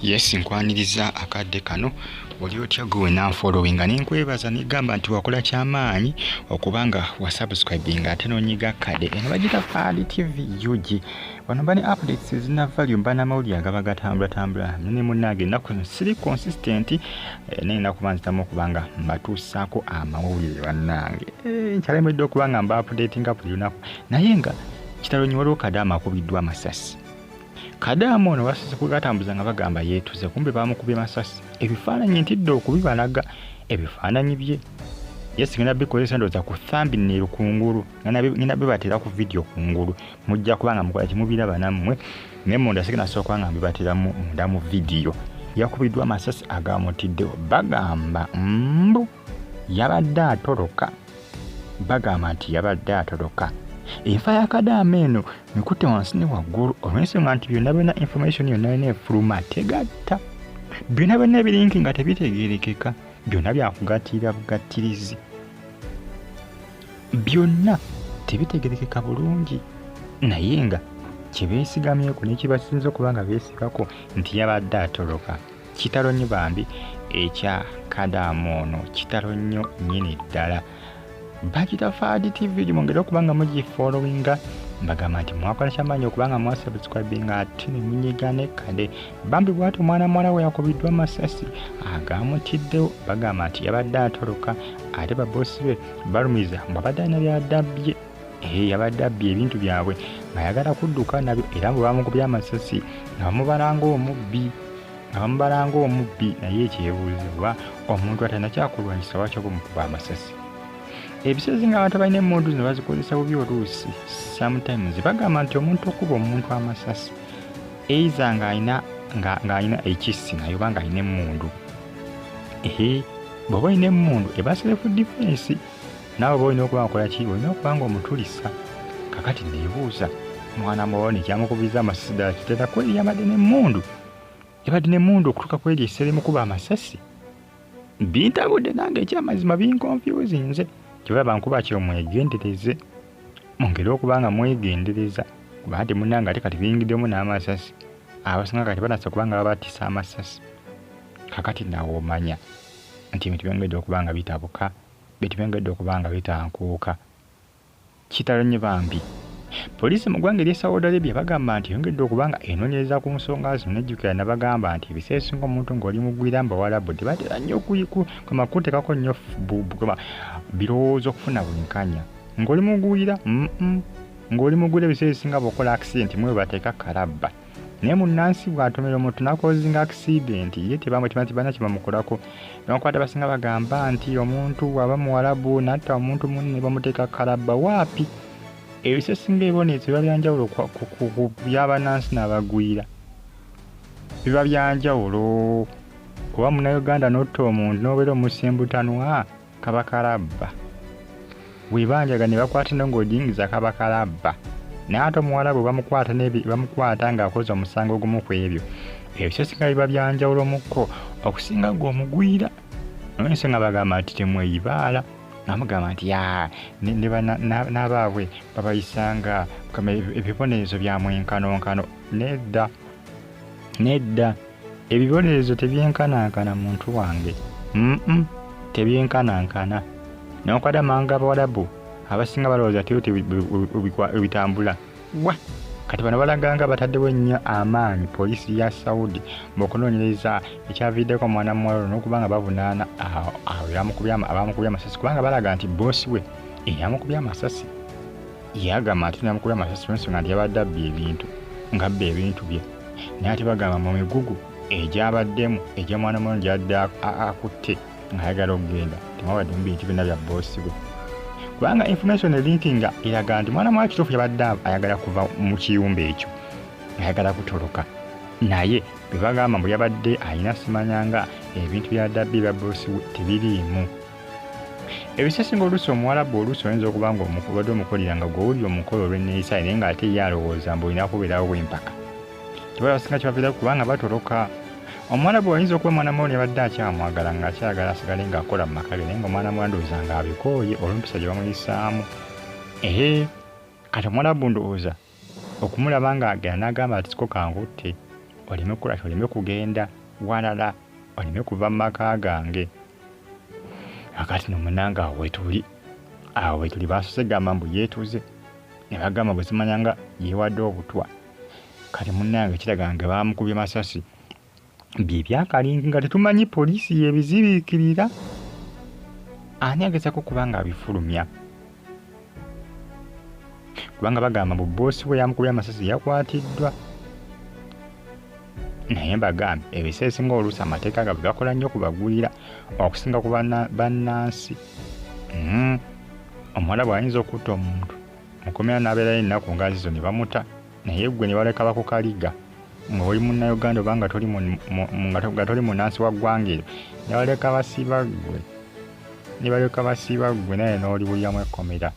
Yes, nkwaniriza akadde kano oli otya gwe nanfollowinga nenkwebaza negamba nti wakola kyamaanyi okubanga wasubscribinga ate nonyiga kade eno bagita Fadi TV UG bano bani updates zina value mbana mawuli agaba gatambula nene munage nako siri consistent nena kubanzitamu okubanga mbatuusaako amawulire bannange nkyalemeddde okubanga mba updating up lunaku naye nga Kitalo waliwo Kadama Akubiddwa Amasasi. Kadama ono wasise kugatambuza nga bagamba yeetuze kumbe bamukubye masasi ebifaananyi ntidde okubibalaga ebifaananyi bye ngenda bikozesa ndowooza ku thumbnail kungulu ngenda bibatera ku video kungulu mujja kubanga mukola kimubiraba nammwe naye munda sigenda soka nga mbibatera munda mu video yakubiddwa amasasi agamutiddewo bagamba yabadde atoloka bagamba nti yabadde atoloka enfa ya Kadama eno nikutte wansi ne waggulu olw'ensonga nti byonna information yonna efuluma tegatta byonna ebirinki nga tebitegeerekeka byonna byakugattira bugattirizi byonna tebitegeerekeka bulungi naye nga kyebeesigamyeko nekibasinza okuba nga beesigako nti yabadde atoloka kitalo nnyo bambi ekya Kadama ono kitalo nnyo nnyini ddala bagita Fadi TV limongera okubanga mugifollowinga mbagamba nti mwakola kyamaanyi okubanga mwasubscribinga ate ne munyigane kade bambi bw'ati omwana we yakubiddwa amasasi agamutiddewo bagamba nti yabadde atoloka ate baboosi be balumiza mbabadde alina byadabbye yabadde abbye ebintu byabwe ng'ayagala kudduka nabyo era bwe bamukubye amasasi nga bamubalanga omubbi naye ekyebuuzibwa omuntu atalina kyakulwanyisa lwaki bumukuba amasasi ebisozi ng'abantu balina emmundu zino bazikozesa bubi oluusi sometimes bagamba nti omuntu okuba omuntu amasasi eiza ng'alina ekissi naye oba ng'alina emmundu bw'oba olina emmundu eba self defense naawe oba olina okuba ngakola ki olina okuba nga omutulisa kakati neebuuza mwana muwala ekyamukubiza amasasi ddala kitera kweri yabadde ebadde n'emmundu okutuuka kweri essere mukuba amasasi bintabudde nange ekyamazima binconfusinze kibaba nkuba kyo mwegendereze mungere okubanga mwegendereza kuba nti munnange ate kati biyingiddemu n'amasasi abasinga kati banasa kubanga babatisa amasasi kakati nawe omanya nti ebintu byongedde okubanga bitabuka byongedde okubanga bitankuuka kitalo nnyo bambi poliisi mu ggwanga ery'e Saudi Arabia bagamba nti yongedde okubanga enoonyereza ku nsonga zino nejjukira nabagamba nti ebiseera ebisinga omuntu ng'oli mugwira mbawalabu tebatera nnyo kuteekako nnyo birowoozo okufuna bwenkanya ng'oli mugwira ebiseera ebisinga bw'okola accident mwe bateeka kalabba naye munnansi bw'atomera omuntu nakozinga accident ye tebana kibamukolako nebakwata basinga bagamba nti omuntu waba muwalabu natta omuntu munne bamuteeka kalabba waapi ebisesinga ebibonerezo biba byanjawulo ku byabanansi n'abagwira biba byanjawulo kuba munnayuganda notta omuntu n'obeera omusimbutanwa kaba kalabba webanjaga ne bakwata ino ng'ojingiza kaba kalabba naye ate omuwala bwe bamukwata ng'akoze omusango ogumu ku ebyo ebisesinga biba byanjawulo mukko okusinga gw'omugwira n'ensonga bagamba nti temweyibaala namugamba nti n'abaabwe babayisanga ebibonerezo bya mwenkanonkano nedda ebibonerezo tebyenkanankana muntu wange tebyenkanankana n'okwadamanga abawalabu abasinga balowooza bitambula kati bano balaganga bataddewo nnyo amaanyi poliisi ya Saudi bw'okunoonyereza ekyaviiddeko omwana muwala n'okubanga bavunaana abamukubye amasasi kubanga balaga nti boosi we eyamukubye amasasi yagamba nti namukubye amasasi olw'ensonga nti yabadde abba ebintu bye naye ate bagamba mu migugu egyabaddemu egy'omwana muwala gyadde akutte ng'ayagala okugenda temwabadde mu bintu byonna bya boosi we kubanga information elinkinga eraga nti mwana muwala kituufu yabadde ayagala kuva mu kiyumba ekyo ayagala kutoloka naye bwe bagamba mbu yabadde alina simanyanga ebintu byadabbi bya boosi we tebiriimu ebisesinga oluusi omuwalabu oluusi oyinza okuba nga obadde omukolera nga gwewulira omukolo olw'enneeyisa naye ng'ate ye alowooza mbu olina kubeerawo bwempaka kibala basinga kibaviirako kubanga batoloka omuwala bwe wayinza okuba omwana muwala yabadde akyamwagala ng'akyagala asigale ng'akola mu maka ge naye ng'omwana muwala ndowooza ng'abikooye olw'empisa gye bamuyisaamu kati omuwala bu ndowooza okumulaba ng'agenda n'agamba ati siko kangutte oleme kukola oleme kugenda walala oleme kuva mu maka gange. Akati n'omunanga awo wetuli baasose gamba mbu yeetuze ne bagamba bwe zimanyanga yeewadde obutwa. Kati munnange kiraga nga baamukubye masasi bye byakalingi nga tetumanyi poliisi yebizibikirira ani agezako kuba nga abifulumya, kubanga bagamba mbu boosi we yamukubye amasasi yakwatiddwa. Naye mbagambe ebiseera ebisinga oluusi amateeka gabwe gakola nnyo kubagwira okusinga ku bannansi. Omuwala bw'ayinza okutta omuntu mukomera n'abeerayo ennaku nga zizo ne bamuta, naye gwe ne baleka bakukaliga nga oli munnayuganda oba nga toli munnansi wa ggwanga eryo, ne baleka basiiba ggwe naye n'oliwuliramu ekkomera.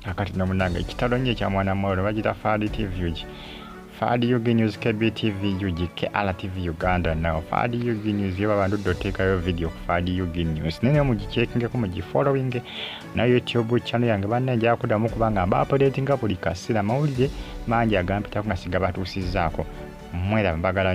Kakati n'omunange ekitalo nnyo ekya mwana muwala bagita Fadi TV UG. Fadi UG News KBTV UG KRTV Uganda now. Fadi UG News yo babantu dotekayo video ku Fadi UG News. Nene mugichekingeko mugifollowing na YouTube channel yange banne nja kudamu kubanga mba updating buli kasira mawulire mangi agampita ku ngasiga batusizaako. Mwera mbagala